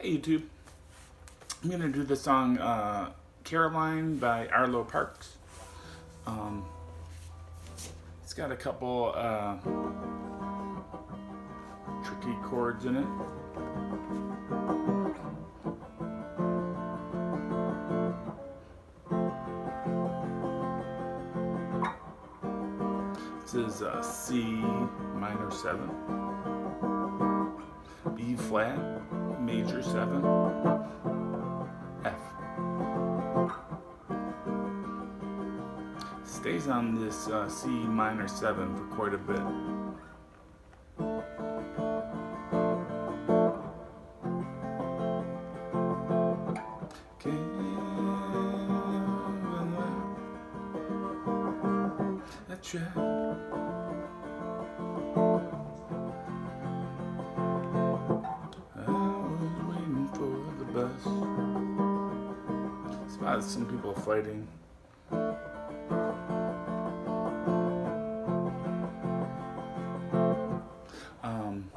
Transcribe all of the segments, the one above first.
Hey YouTube, I'm going to do the song Caroline by Arlo Parks. It's got a couple tricky chords in it. This is C minor 7, B flat, major 7, F. Stays on this C minor 7 for quite a bit. That's right. Some people are fighting.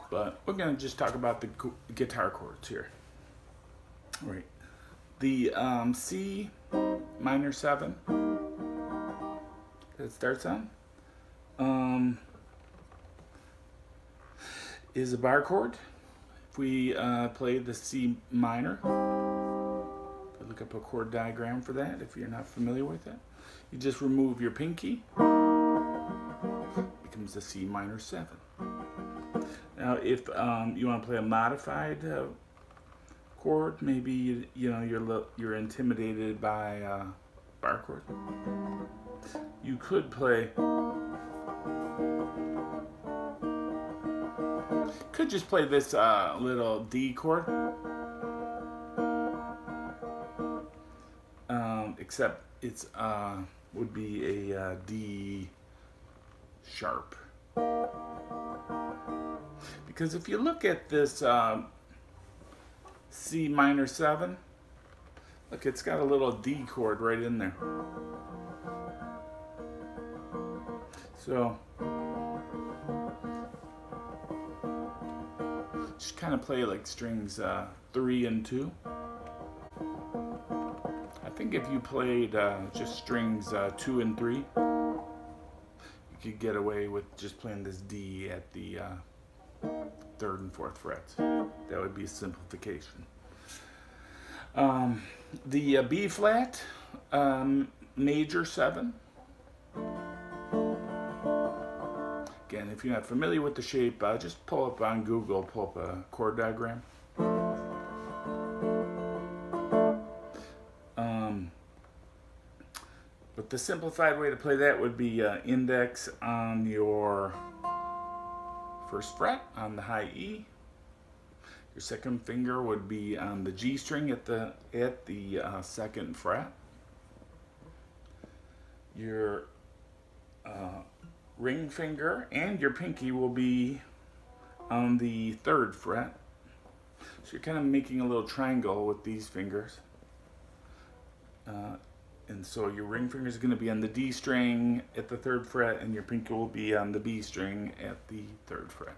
But we're going to just talk about the guitar chords here. Right. The C minor 7 that it starts on is a bar chord. If we play the C minor, look up a chord diagram for that if you're not familiar with it. You just remove your pinky, it becomes a C minor 7. Now if you want to play a modified chord, maybe you're intimidated by bar chord, you could play, could just play this little D chord. Except it's would be a D sharp. Because if you look at this C minor 7, look, it's got a little D chord right in there. So just kind of play like strings 3 and 2. I think if you played just strings 2 and 3, you could get away with just playing this D at the 3rd and 4th frets. That would be a simplification. The B flat, major 7. Again, if you're not familiar with the shape, just pull up on Google, pull up a chord diagram. But the simplified way to play that would be index on your 1st fret on the high E. Your 2nd finger would be on the G string at the 2nd fret. Your ring finger and your pinky will be on the 3rd fret. So you're kind of making a little triangle with these fingers. And so your ring finger is going to be on the D string at the 3rd fret, and your pinky will be on the B string at the 3rd fret.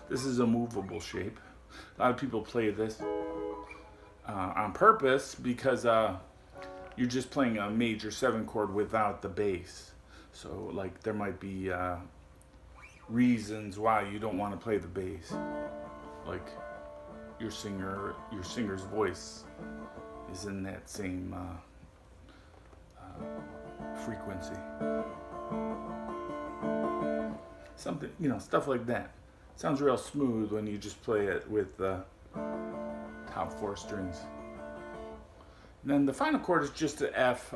This is a movable shape. A lot of people play this on purpose because you're just playing a major 7 chord without the bass. So like there might be reasons why you don't want to play the bass. Like your singer's voice is in that same frequency. Something, stuff like that. Sounds real smooth when you just play it with the top 4 strings. And then the final chord is just an F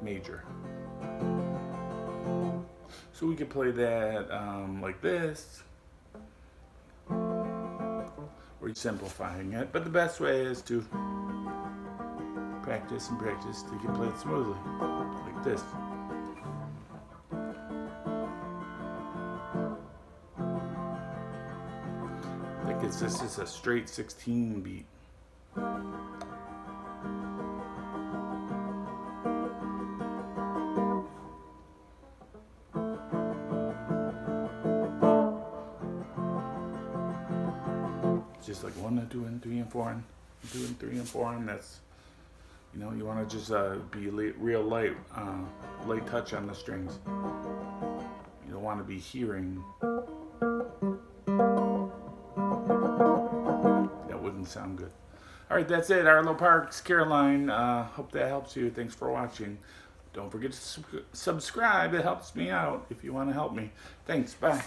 major. So we could play that like this. We're simplifying it, but the best way is to practice and practice till you can play it smoothly, like this. I think it's just a straight 16 beat. just like 1 and 2 and 3 and 4 and 2 and 3 and 4, and that's, you know, you want to just be real light touch on the strings. You don't want to be hearing. That wouldn't sound good. All right, that's it. Arlo Parks, Caroline. Hope that helps you. Thanks for watching. Don't forget to subscribe. It helps me out if you want to help me. Thanks. Bye.